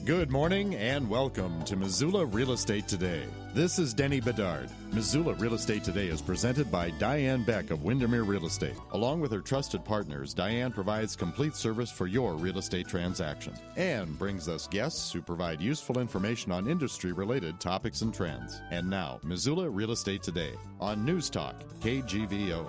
Good morning and welcome to Missoula Real Estate Today. This is Denny Bedard. Missoula Real Estate Today is presented by Diane Beck of Windermere Real Estate. Along with her trusted partners, Diane provides complete service for your real estate transaction and brings us guests who provide useful information on industry-related topics and trends. And now, Missoula Real Estate Today on News Talk, KGVO.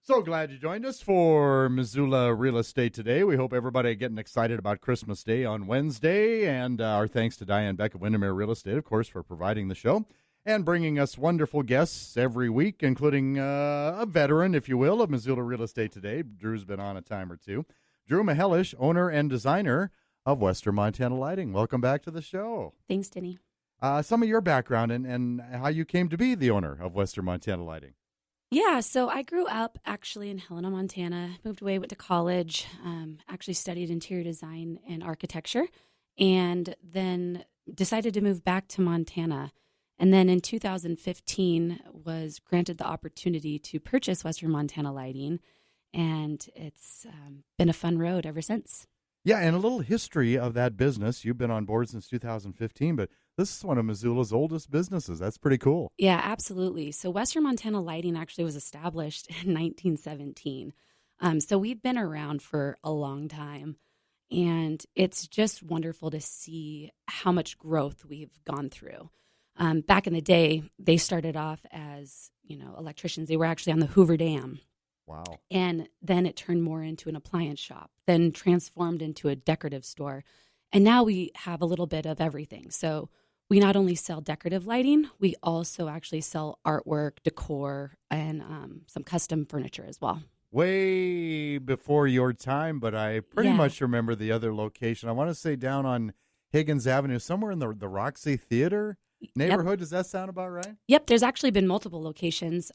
So glad you joined us for Missoula Real Estate Today. We hope everybody getting excited about Christmas Day on Wednesday. And our thanks to Diane Beck of Windermere Real Estate, of course, for providing the show and bringing us wonderful guests every week, including a veteran, if you will, of Missoula Real Estate Today. Drew's been on a time or two. Drew Mihelish, owner and designer of Western Montana Lighting. Welcome back to the show. Thanks, Denny. Some of your background and how you came to be the owner of Western Montana Lighting. Yeah, so I grew up actually in Helena, Montana, moved away, went to college, actually studied interior design and architecture, and then decided to move back to Montana. And then in 2015 was granted the opportunity to purchase Western Montana Lighting, and it's been a fun road ever since. Yeah, and a little history of that business. You've been on board since 2015, but this is one of Missoula's oldest businesses. That's pretty cool. Yeah, absolutely. So Western Montana Lighting actually was established in 1917. So we've been around for a long time, and it's just wonderful to see how much growth we've gone through. Back in the day, they started off as, electricians. They were actually on the Hoover Dam. Wow. And then it turned more into an appliance shop, then transformed into a decorative store. And now we have a little bit of everything. So we not only sell decorative lighting, we also actually sell artwork, decor, and some custom furniture as well. Way before your time, but I pretty much remember the other location. I want to say down on Higgins Avenue, somewhere in the Roxy Theater neighborhood. Yep. Does that sound about right? Yep. There's actually been multiple locations.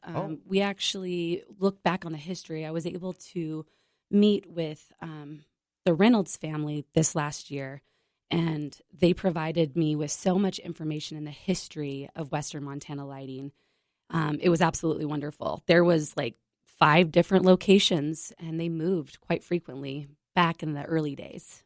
We actually look back on the history. I was able to meet with the Reynolds family this last year, and they provided me with so much information in the history of Western Montana Lighting. It was absolutely wonderful. There was like 5 different locations, and they moved quite frequently back in the early days.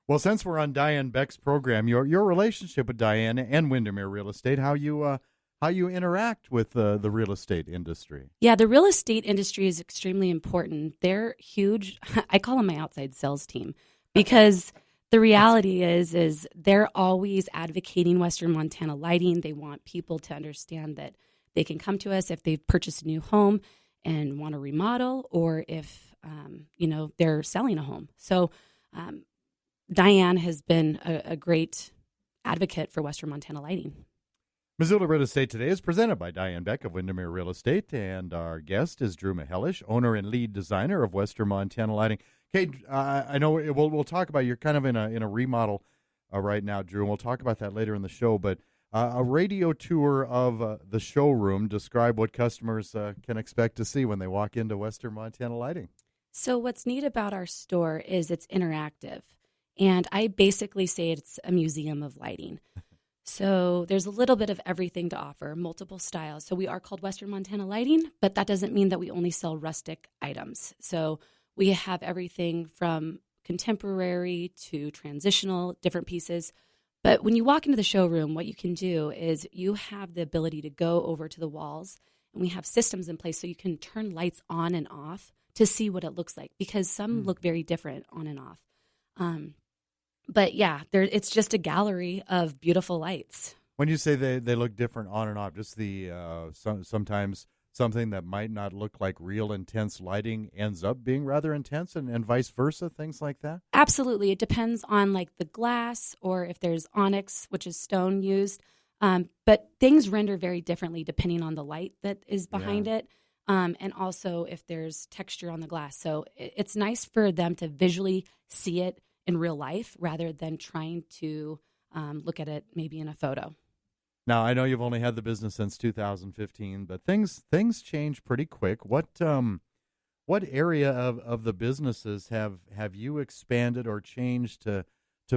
Well, since we're on Diane Beck's program, your relationship with Diane and Windermere Real Estate, how you interact with the real estate industry. Yeah, the real estate industry is extremely important. They're huge. I call them my outside sales team because the reality is they're always advocating Western Montana Lighting. They want people to understand that they can come to us if they've purchased a new home and want to remodel, or if they're selling a home. So Diane has been a great advocate for Western Montana Lighting. Missoula Real Estate Today is presented by Diane Beck of Windermere Real Estate, and our guest is Drew Mihelish, owner and lead designer of Western Montana Lighting. Okay, I know we'll talk about, you're kind of in a remodel right now, Drew, and we'll talk about that later in the show, but a radio tour of the showroom. Describe what customers can expect to see when they walk into Western Montana Lighting. So what's neat about our store is it's interactive. And I basically say it's a museum of lighting. So there's a little bit of everything to offer, multiple styles. So we are called Western Montana Lighting, but that doesn't mean that we only sell rustic items. So we have everything from contemporary to transitional, different pieces. But when you walk into the showroom, what you can do is you have the ability to go over to the walls, and we have systems in place so you can turn lights on and off to see what it looks like, because some look very different on and off. But yeah, it's just a gallery of beautiful lights. When you say they look different on and off, just the sometimes something that might not look like real intense lighting ends up being rather intense, and vice versa, things like that? Absolutely. It depends on like the glass, or if there's onyx, which is stone used. But things render very differently depending on the light that is behind it. And also if there's texture on the glass. So it's nice for them to visually see it in real life rather than trying to look at it maybe in a photo. Now, I know you've only had the business since 2015, but things change pretty quick. What area of the businesses have you expanded or changed to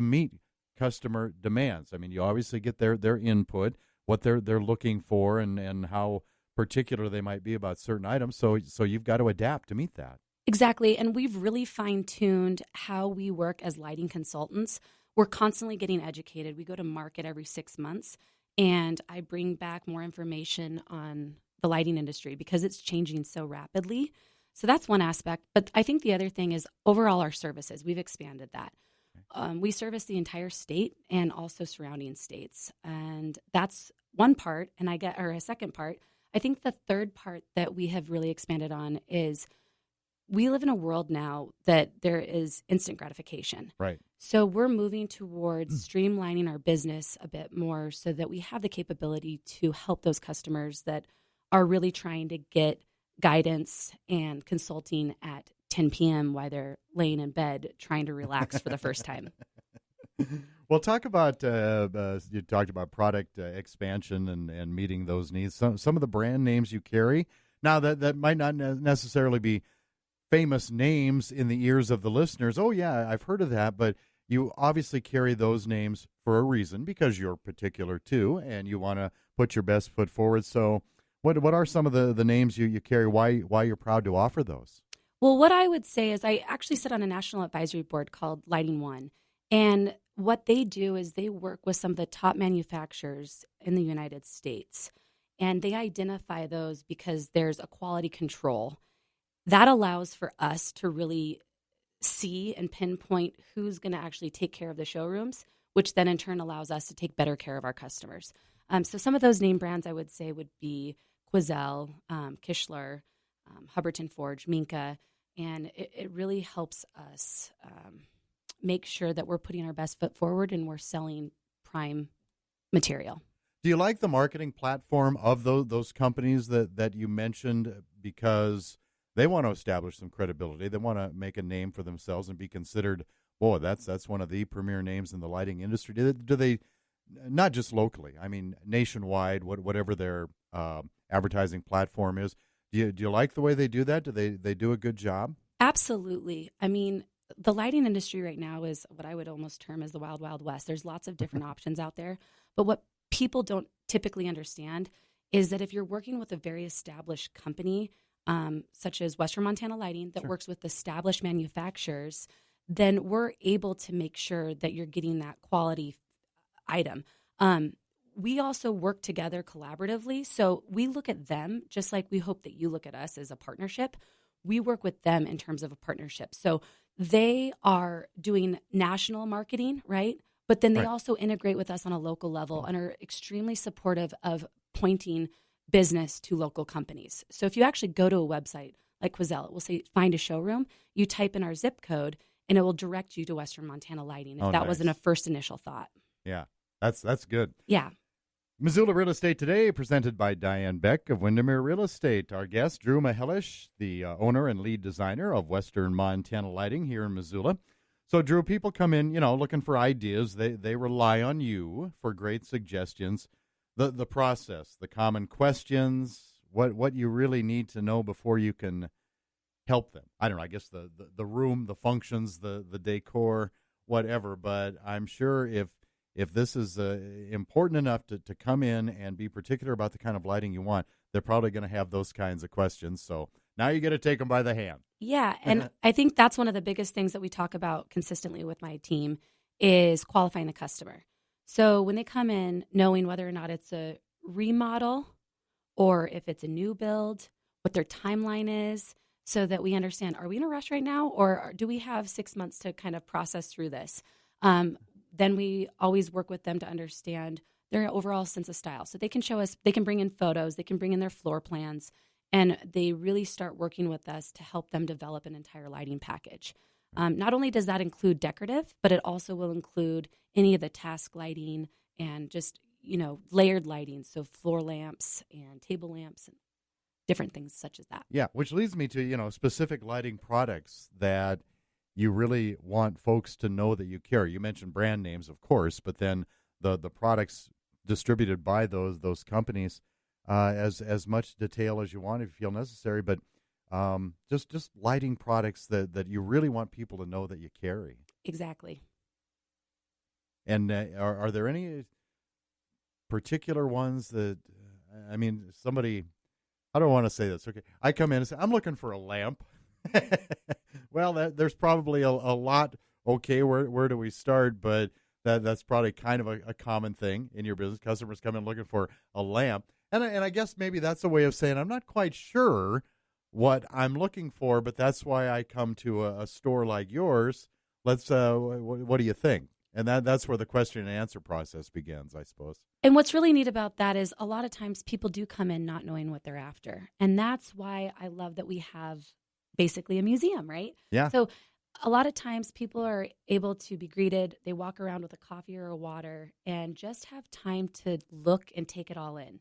meet customer demands? I mean, you obviously get their input, what they're looking for, and how particular they might be about certain items. So you've got to adapt to meet that. Exactly. And we've really fine-tuned how we work as lighting consultants. we're constantly getting educated. We go to market every 6 months, and I bring back more information on the lighting industry because it's changing so rapidly. So that's one aspect. But I think the other thing is overall our services. We've expanded that. We service the entire state and also surrounding states. And that's one part. And a second part. I think the third part that we have really expanded on is we live in a world now that there is instant gratification. Right. So we're moving towards streamlining our business a bit more so that we have the capability to help those customers that are really trying to get guidance and consulting at 10 p.m. while they're laying in bed trying to relax for the first time. Well, talk about, you talked about product expansion and meeting those needs. Some of the brand names you carry. Now, that might not necessarily be famous names in the ears of the listeners. Oh, yeah, I've heard of that. But you obviously carry those names for a reason because you're particular, too, and you want to put your best foot forward. So what are some of the names you carry, why you're proud to offer those? Well, what I would say is I actually sit on a national advisory board called Lighting One. And what they do is they work with some of the top manufacturers in the United States. And they identify those because there's a quality control. That allows for us to really see and pinpoint who's going to actually take care of the showrooms, which then in turn allows us to take better care of our customers. So some of those name brands I would say would be Quoizel, Kichler, Hubbardton Forge, Minka. And it really helps us make sure that we're putting our best foot forward and we're selling prime material. Do you like the marketing platform of those companies that you mentioned because they want to establish some credibility? They want to make a name for themselves and be considered, boy, that's one of the premier names in the lighting industry. Do they not just locally, I mean nationwide, whatever their advertising platform is? Do you like the way they do that? Do they do a good job? Absolutely. I mean, the lighting industry right now is what I would almost term as the wild, wild west. There's lots of different options out there. But what people don't typically understand is that if you're working with a very established company, such as Western Montana Lighting, that works with established manufacturers, then we're able to make sure that you're getting that quality item. We also work together collaboratively. So we look at them just like we hope that you look at us as a partnership. We work with them in terms of a partnership. So they are doing national marketing, right? But then they also integrate with us on a local level and are extremely supportive of pointing business to local companies. So if you actually go to a website like Quoizel, it will say find a showroom. You type in our zip code and it will direct you to Western Montana Lighting if that wasn't a first initial thought. Yeah, that's good. Yeah. Missoula Real Estate Today, presented by Diane Beck of Windermere Real Estate. Our guest, Drew Mihelish, the owner and lead designer of Western Montana Lighting here in Missoula. So, Drew, people come in, looking for ideas. They rely on you for great suggestions. The process, the common questions, what you really need to know before you can help them. I don't know, I guess the room, the functions, the decor, whatever. But I'm sure if this is important enough to come in and be particular about the kind of lighting you want, they're probably going to have those kinds of questions. So now you got to take them by the hand. Yeah, and I think that's one of the biggest things that we talk about consistently with my team is qualifying the customer. So when they come in, knowing whether or not it's a remodel or if it's a new build, what their timeline is, so that we understand, are we in a rush right now or do we have 6 months to kind of process through this? Then we always work with them to understand their overall sense of style. So they can show us, they can bring in photos, they can bring in their floor plans, and they really start working with us to help them develop an entire lighting package. Not only does that include decorative, but it also will include any of the task lighting and just, layered lighting. So floor lamps and table lamps and different things such as that. Yeah, which leads me to, specific lighting products that you really want folks to know that you carry. You mentioned brand names, of course, but then the products distributed by those companies, as much detail as you want if you feel necessary, but just lighting products that you really want people to know that you carry. Exactly. And are there any particular ones that, somebody, I don't want to say this, okay, I come in and say, I'm looking for a lamp. Well, there's probably a lot. Okay, where do we start? But That's probably kind of a common thing in your business. Customers come in looking for a lamp. And I guess maybe that's a way of saying I'm not quite sure what I'm looking for, but that's why I come to a store like yours. Let's what do you think? And that's where the question and answer process begins, I suppose. And what's really neat about that is a lot of times people do come in not knowing what they're after. And that's why I love that we have basically a museum, right? Yeah. So a lot of times people are able to be greeted. They walk around with a coffee or a water and just have time to look and take it all in.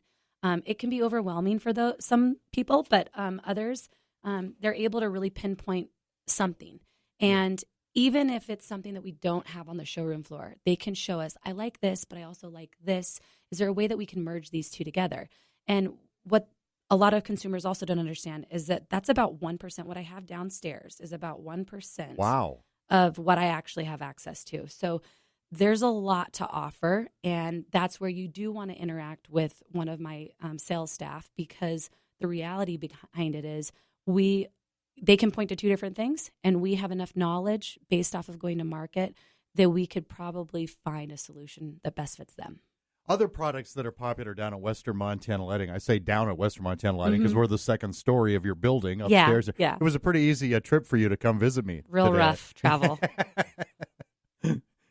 It can be overwhelming for some people, but others, they're able to really pinpoint something. And even if it's something that we don't have on the showroom floor, they can show us, I like this, but I also like this. Is there a way that we can merge these two together? And what a lot of consumers also don't understand is that that's about 1%. What I have downstairs is about 1% of what I actually have access to. So there's a lot to offer, and that's where you do want to interact with one of my sales staff, because the reality behind it is they can point to two different things, and we have enough knowledge based off of going to market that we could probably find a solution that best fits them. Other products that are popular down at Western Montana Lighting, I say down at Western Montana Lighting because we're the second story of your building upstairs. Yeah. It was a pretty easy trip for you to come visit me. Real today. rough travel.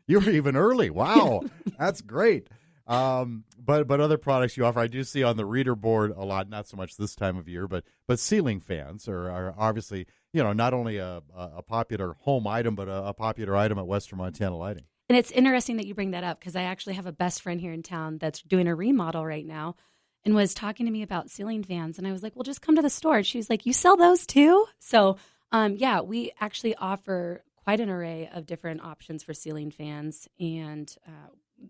You were even early. Wow. That's great. But other products you offer, I do see on the reader board a lot, not so much this time of year, but ceiling fans are obviously, not only a popular home item, but a popular item at Western Montana Lighting. And it's interesting that you bring that up, because I actually have a best friend here in town that's doing a remodel right now and was talking to me about ceiling fans. And I was like, well, just come to the store. And she was like, you sell those too? So, we actually offer quite an array of different options for ceiling fans. And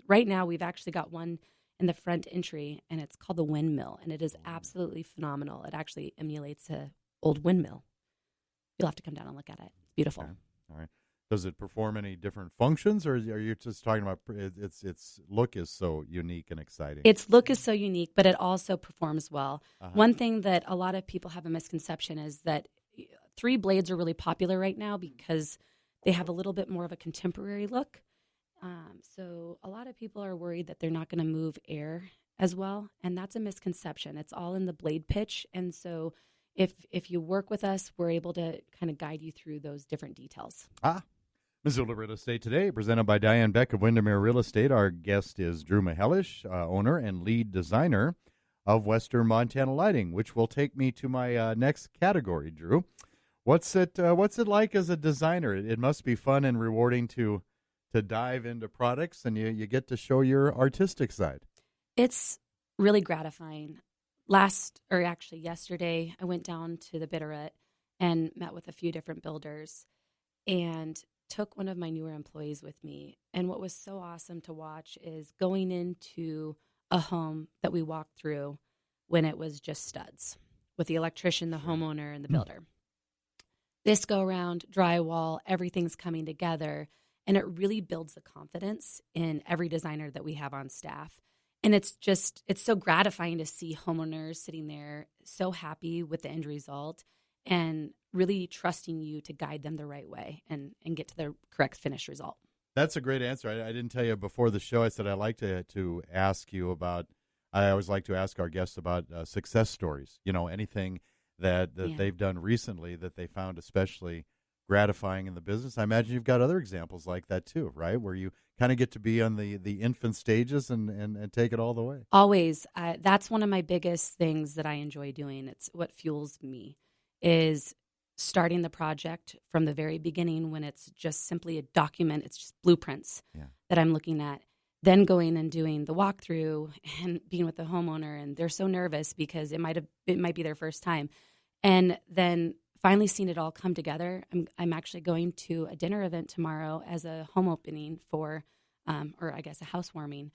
right now we've actually got one in the front entry, and it's called the Windmill. And it is absolutely phenomenal. It actually emulates an old windmill. You'll have to come down and look at it. It's beautiful. Okay. All right. Does it perform any different functions, or are you just talking about its look is so unique and exciting? Its look is so unique, but it also performs well. One thing that a lot of people have a misconception is that 3 blades are really popular right now because they have a little bit more of a contemporary look. So a lot of people are worried that they're not going to move air as well, and that's a misconception. It's all in the blade pitch, and so if you work with us, we're able to kind of guide you through those different details. Missoula Real Estate Today, presented by Diane Beck of Windermere Real Estate. Our guest is Drew Mihelish, owner and lead designer of Western Montana Lighting, which will take me to my next category, Drew. What's it like as a designer? It must be fun and rewarding to dive into products, and you get to show your artistic side. It's really gratifying. Yesterday, I went down to the Bitterroot and met with a few different builders and took one of my newer employees with me. And what was so awesome to watch is going into a home that we walked through when it was just studs with the electrician, the homeowner, and the builder. This go around, drywall, everything's coming together, and it really builds the confidence in every designer that we have on staff. And it's so gratifying to see homeowners sitting there so happy with the end result and really trusting you to guide them the right way and get to the correct finished result. That's a great answer. I didn't tell you before the show. I said I'd like to ask you about, I always like to ask our guests about success stories, anything that they've done recently that they found especially gratifying in the business. I imagine you've got other examples like that too, right? Where you kind of get to be on the infant stages and take it all the way. Always. That's one of my biggest things that I enjoy doing. It's what fuels me is starting the project from the very beginning when it's just simply a document. It's just blueprints that I'm looking at. Then going and doing the walkthrough and being with the homeowner, and they're so nervous because it might be their first time. And then finally seeing it all come together. I'm actually going to a dinner event tomorrow as a home opening for, or I guess a housewarming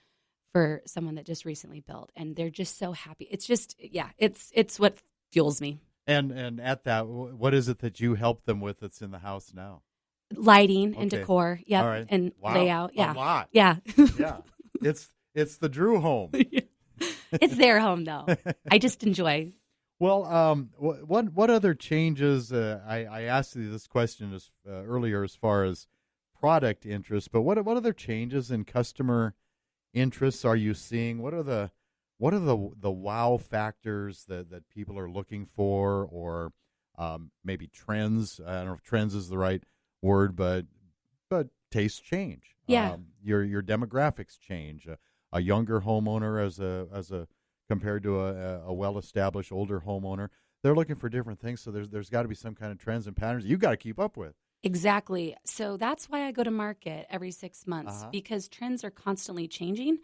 for someone that just recently built, and they're just so happy. It's just, it's what fuels me. And at that, what is it that you help them with that's in the house now? Lighting and decor, right. And layout, a lot. Yeah. It's the Drew home. It's their home, though. I just enjoy. Well, what other changes? I asked you this question earlier as far as product interest, but what other changes in customer interests are you seeing? What are the wow factors that people are looking for, or maybe trends? I don't know if trends is the right word, but tastes change. Yeah. Your demographics change. A younger homeowner as a compared to a well-established older homeowner, they're looking for different things. So there's got to be some kind of trends and patterns you've got to keep up with. Exactly. So that's why I go to market every 6 months, because trends are constantly changing.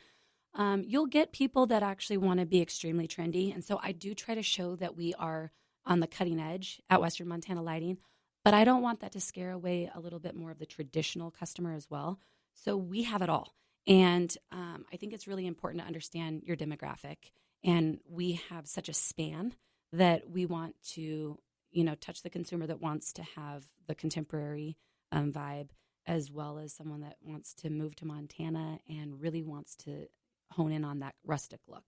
You'll get people that actually want to be extremely trendy. And so I do try to show that we are on the cutting edge at Western Montana Lighting, but I don't want that to scare away a little bit more of the traditional customer as well. So we have it all. And I think it's really important to understand your demographic. And we have such a span that we want to, touch the consumer that wants to have the contemporary vibe, as well as someone that wants to move to Montana and really wants to hone in on that rustic look.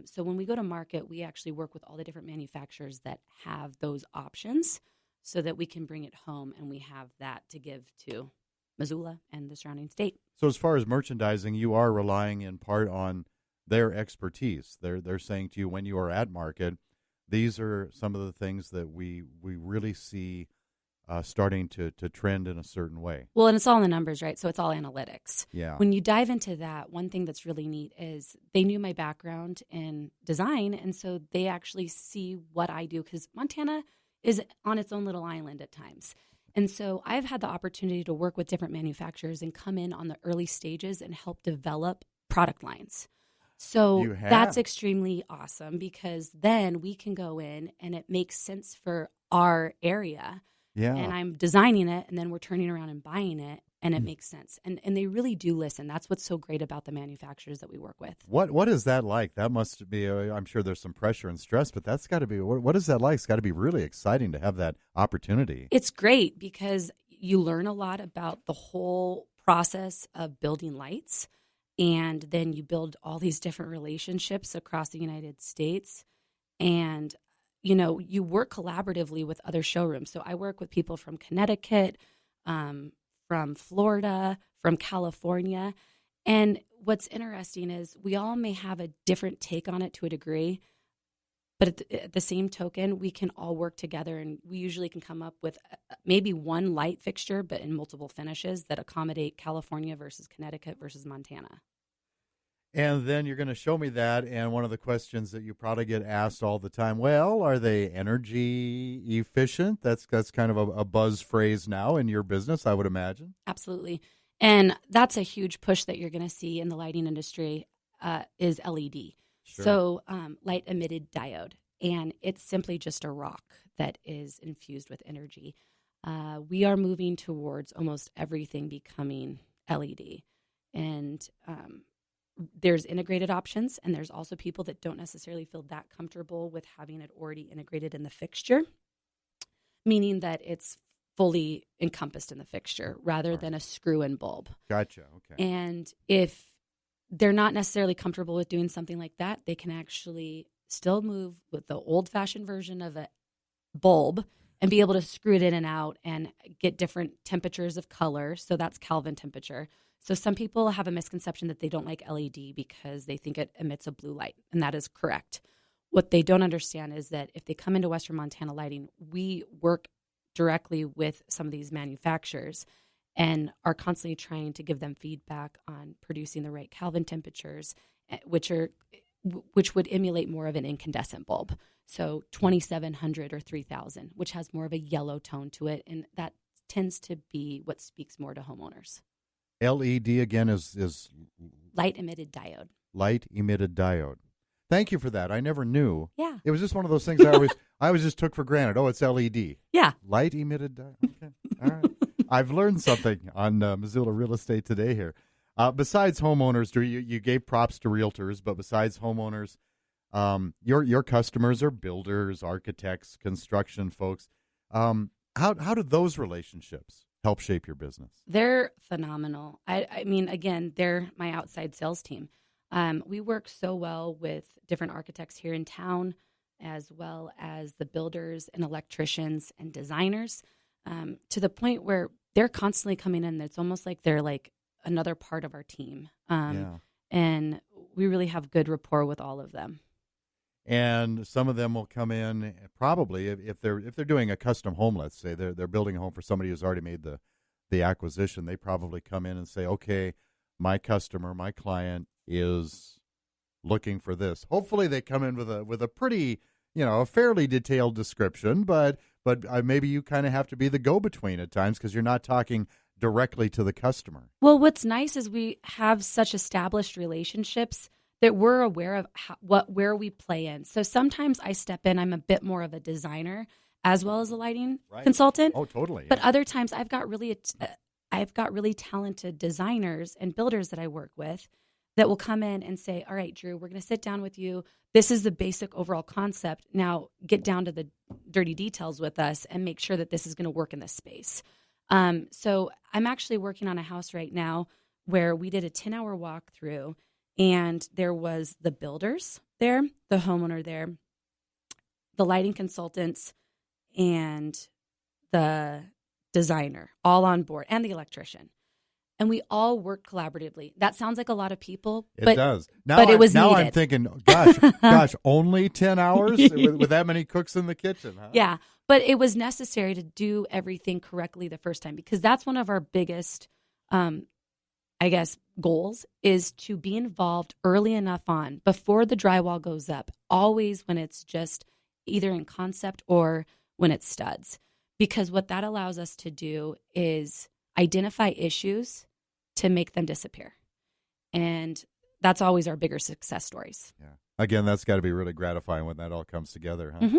So when we go to market, we actually work with all the different manufacturers that have those options so that we can bring it home and we have that to give to Missoula and the surrounding state. So as far as merchandising, you are relying in part on their expertise. They're saying to you when you are at market, these are some of the things that we really see starting to trend in a certain way. Well, and it's all in the numbers, right? So it's all analytics. Yeah. When you dive into that, one thing that's really neat is they knew my background in design, and so they actually see what I do, because Montana is on its own little island at times. And so I've had the opportunity to work with different manufacturers and come in on the early stages and help develop product lines. So that's extremely awesome, because then we can go in and it makes sense for our area. Yeah. And I'm designing it, and then we're turning around and buying it, and it makes sense. And they really do listen. That's what's so great about the manufacturers that we work with. What is that like? That must be, I'm sure there's some pressure and stress, but that's got to be, what is that like? It's got to be really exciting to have that opportunity. It's great because you learn a lot about the whole process of building lights, and then you build all these different relationships across the United States. And you work collaboratively with other showrooms. So I work with people from Connecticut, from Florida, from California. And what's interesting is we all may have a different take on it to a degree, but at the same token, we can all work together, and we usually can come up with maybe one light fixture, but in multiple finishes that accommodate California versus Connecticut versus Montana. And then you're going to show me that, and one of the questions that you probably get asked all the time, well, are they energy efficient? That's kind of a buzz phrase now in your business, I would imagine. Absolutely. And that's a huge push that you're going to see in the lighting industry is LED. Sure. So light emitted diode. And it's simply just a rock that is infused with energy. We are moving towards almost everything becoming LED. And there's integrated options, and there's also people that don't necessarily feel that comfortable with having it already integrated in the fixture, meaning that it's fully encompassed in the fixture rather than a screw-in bulb. Gotcha. Okay. And if they're not necessarily comfortable with doing something like that, they can actually still move with the old-fashioned version of a bulb and be able to screw it in and out and get different temperatures of color. So that's Kelvin temperature. So some people have a misconception that they don't like LED because they think it emits a blue light, and that is correct. What they don't understand is that if they come into Western Montana Lighting, we work directly with some of these manufacturers and are constantly trying to give them feedback on producing the right Kelvin temperatures, which would emulate more of an incandescent bulb. So 2700 or 3000, which has more of a yellow tone to it, and that tends to be what speaks more to homeowners. LED again is light emitted diode. Light emitted diode. Thank you for that. I never knew. Yeah. It was just one of those things I always just took for granted. Oh, it's LED. Yeah. Light emitted diode. Okay. All right. I've learned something on Missoula Real Estate today here. Besides homeowners, Drew, you gave props to realtors, but besides homeowners, your customers are builders, architects, construction folks. How do those relationships help shape your business? They're phenomenal. I mean, again, they're my outside sales team. We work so well with different architects here in town, as well as the builders and electricians and designers, to the point where they're constantly coming in. It's almost like they're like another part of our team. And we really have good rapport with all of them. And some of them will come in probably if they're doing a custom home. Let's say they're building a home for somebody who's already made the acquisition. They probably come in and say, okay, my customer, my client is looking for this. Hopefully, they come in with a pretty, a fairly detailed description, but maybe you kind of have to be the go-between at times because you're not talking directly to the customer. Well, what's nice is we have such established relationships that we're aware of where we play in. So sometimes I step in, I'm a bit more of a designer as well as a lighting consultant. Oh, totally. But other times I've got really talented designers and builders that I work with that will come in and say, all right, Drew, we're going to sit down with you. This is the basic overall concept. Now get down to the dirty details with us and make sure that this is going to work in this space. So I'm actually working on a house right now where we did a 10-hour walkthrough, and there was the builders there, the homeowner there, the lighting consultants, and the designer all on board, and the electrician. And we all worked collaboratively. That sounds like a lot of people. It does. But it was now needed. I'm thinking, gosh, only 10 hours with that many cooks in the kitchen, huh? Yeah, but it was necessary to do everything correctly the first time, because that's one of our biggest, goals is to be involved early enough on, before the drywall goes up, always when it's just either in concept or when it's studs. Because what that allows us to do is identify issues to make them disappear. And that's always our bigger success stories. Yeah. Again, that's got to be really gratifying when that all comes together, huh? Mm-hmm.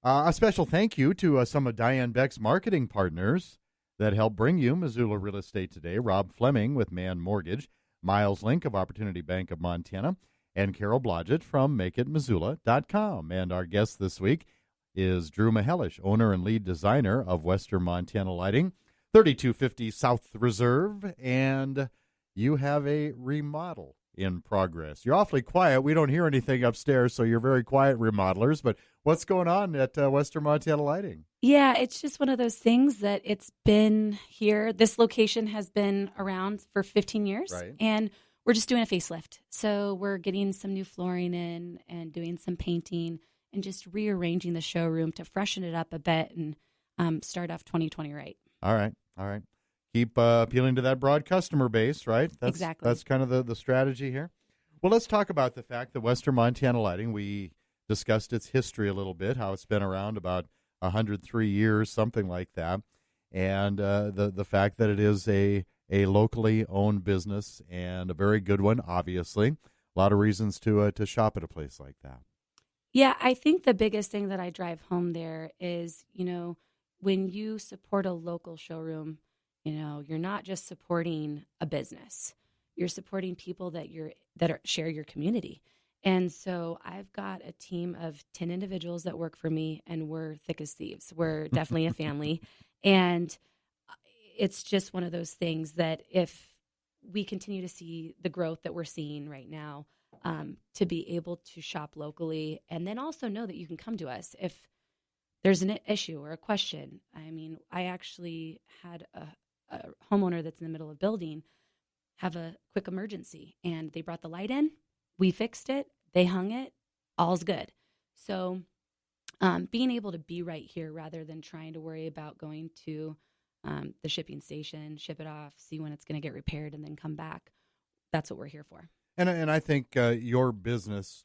A special thank you to some of Diane Beck's marketing partners that help bring you Missoula Real Estate Today. Rob Fleming with Man Mortgage, Miles Link of Opportunity Bank of Montana, and Carol Blodgett from MakeItMissoula.com. And our guest this week is Drew Mihelish, owner and lead designer of Western Montana Lighting, 3250 South Reserve, and you have a remodel in progress. You're awfully quiet. We don't hear anything upstairs, so you're very quiet remodelers, but what's going on at Western Montana Lighting? Yeah, it's just one of those things that it's been here. This location has been around for 15 years, right, and we're just doing a facelift. So we're getting some new flooring in and doing some painting and just rearranging the showroom to freshen it up a bit and start off 2020 right. All right. Keep appealing to that broad customer base, right? Exactly. That's kind of the strategy here. Well, let's talk about the fact that Western Montana Lighting, we discussed its history a little bit, how it's been around about 103 years, something like that, and the fact that it is a locally owned business and a very good one, obviously. A lot of reasons to shop at a place like that. Yeah, I think the biggest thing that I drive home there is, when you support a local showroom, you're not just supporting a business. You're supporting people that share your community. And so I've got a team of 10 individuals that work for me, and we're thick as thieves. We're definitely a family. And it's just one of those things that if we continue to see the growth that we're seeing right now, to be able to shop locally, and then also know that you can come to us if there's an issue or a question. I mean, I actually had a homeowner that's in the middle of building have a quick emergency, and they brought the light in. We fixed it. They hung it. All's good. So being able to be right here rather than trying to worry about going to the shipping station, ship it off, see when it's going to get repaired, and then come back, that's what we're here for. And I think your business,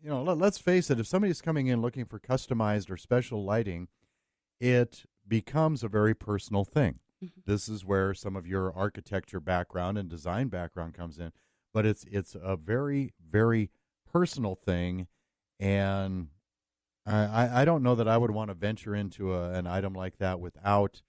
let's face it, if somebody's coming in looking for customized or special lighting, it becomes a very personal thing. Mm-hmm. This is where some of your architecture background and design background comes in. But it's a very, very personal thing, and I don't know that I would want to venture into an item like that without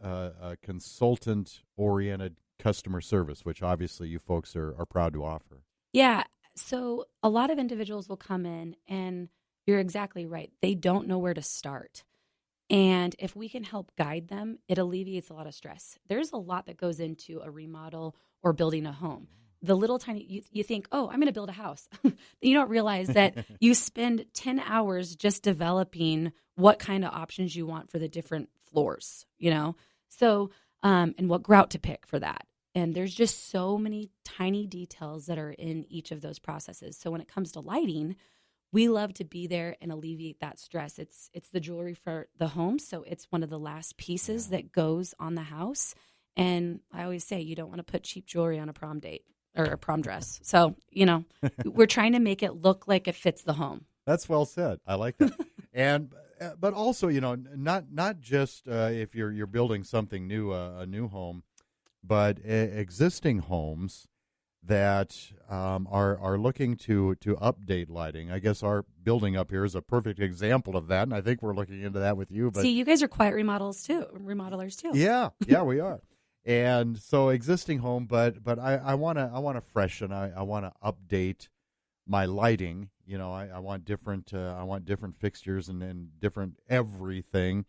a consultant-oriented customer service, which obviously you folks are proud to offer. Yeah, so a lot of individuals will come in, and you're exactly right. They don't know where to start. And if we can help guide them, it alleviates a lot of stress. There's a lot that goes into a remodel or building a home. The little tiny, you think, oh, I'm going to build a house. You don't realize that you spend 10 hours just developing what kind of options you want for the different floors, So, and what grout to pick for that. And there's just so many tiny details that are in each of those processes. So when it comes to lighting, we love to be there and alleviate that stress. It's the jewelry for the home, so it's one of the last pieces that goes on the house. And I always say you don't want to put cheap jewelry on a prom date or a prom dress. So, we're trying to make it look like it fits the home. That's well said. I like that. But also, not just if you're building something new, a new home, but existing homes that are looking to update lighting. I guess our building up here is a perfect example of that, and I think we're looking into that with you. But see, you guys are quiet remodelers too. Yeah, we are. And so existing home, but I want to freshen. I want to update my lighting. I want different fixtures and different everything.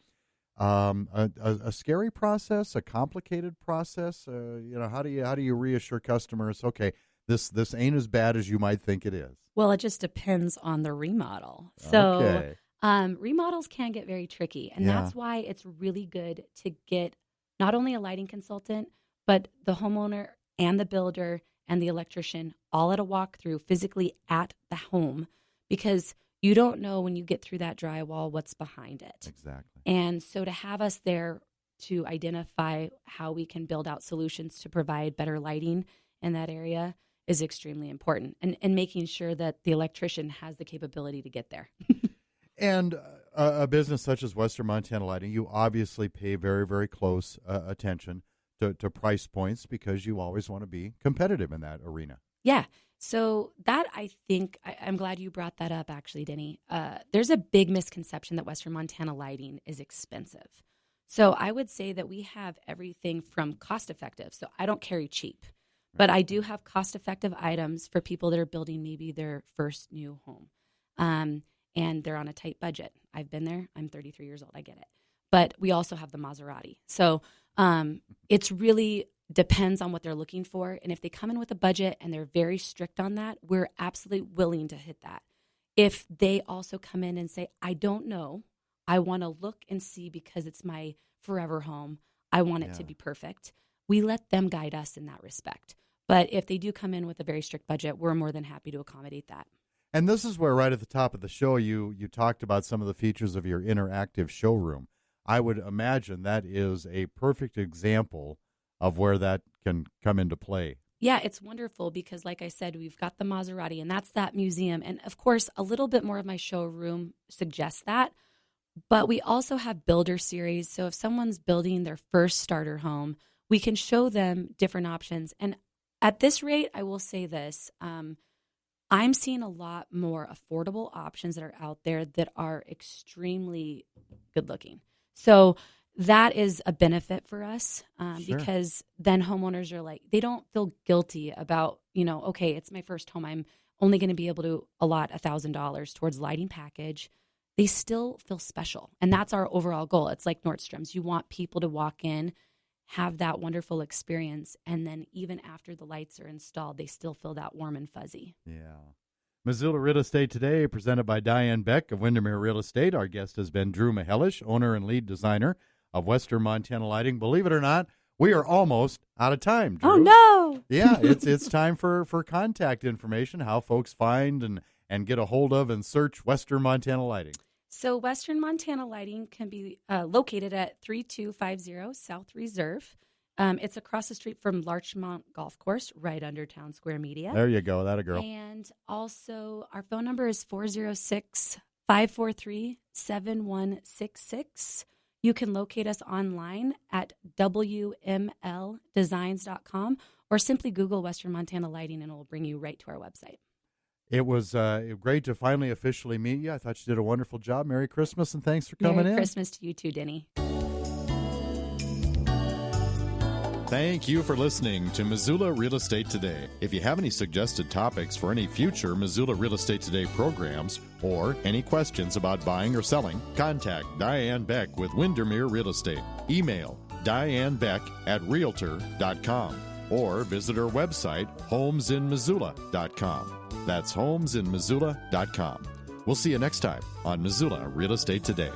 A scary process, a complicated process. How do you reassure customers? Okay, this ain't as bad as you might think it is. Well, it just depends on the remodel. So, okay. Remodels can get very tricky, and that's why it's really good to get not only a lighting consultant, but the homeowner and the builder and the electrician all at a walkthrough physically at the home, because you don't know when you get through that drywall what's behind it. Exactly. And so to have us there to identify how we can build out solutions to provide better lighting in that area is extremely important, and making sure that the electrician has the capability to get there. And a business such as Western Montana Lighting, you obviously pay very, very close attention to price points, because you always want to be competitive in that arena. Yeah. So that, I think, I'm glad you brought that up, actually, Denny. There's a big misconception that Western Montana Lighting is expensive. So I would say that we have everything from cost-effective. So I don't carry cheap, but I do have cost-effective items for people that are building maybe their first new home. And they're on a tight budget. I've been there. I'm 33 years old. I get it. But we also have the Maserati. So it's really depends on what they're looking for. And if they come in with a budget and they're very strict on that, we're absolutely willing to hit that. If they also come in and say, I don't know, I want to look and see because it's my forever home, I want it to be perfect, we let them guide us in that respect. But if they do come in with a very strict budget, we're more than happy to accommodate that. And this is where, right at the top of the show, you talked about some of the features of your interactive showroom. I would imagine that is a perfect example of where that can come into play. Yeah, it's wonderful because, like I said, we've got the Maserati, and that's that museum. And, of course, a little bit more of my showroom suggests that. But we also have builder series. So if someone's building their first starter home, we can show them different options. And at this rate, I will say this. I'm seeing a lot more affordable options that are out there that are extremely good looking. So that is a benefit for us because then homeowners are like, they don't feel guilty about, okay, it's my first home. I'm only going to be able to allot $1,000 towards lighting package. They still feel special. And that's our overall goal. It's like Nordstrom's. You want people to walk in, have that wonderful experience, and then even after the lights are installed, they still feel that warm and fuzzy. Yeah. Missoula Real Estate Today, presented by Diane Beck of Windermere Real Estate. Our guest has been Drew Mihelish, owner and lead designer of Western Montana Lighting. Believe it or not, we are almost out of time, Drew. Oh, no. Yeah, it's time for contact information, how folks find and get a hold of and search Western Montana Lighting. So Western Montana Lighting can be located at 3250 South Reserve. It's across the street from Larchmont Golf Course, right under Town Square Media. There you go. That a girl. And also, our phone number is 406-543-7166. You can locate us online at wmldesigns.com or simply Google Western Montana Lighting and it will bring you right to our website. It was great to finally officially meet you. I thought you did a wonderful job. Merry Christmas, and thanks for coming in. Merry Christmas to you too, Denny. Thank you for listening to Missoula Real Estate Today. If you have any suggested topics for any future Missoula Real Estate Today programs or any questions about buying or selling, contact Diane Beck with Windermere Real Estate. Email dianebeck@realtor.com or visit her website, homesinmissoula.com. That's homesinmissoula.com. We'll see you next time on Missoula Real Estate Today.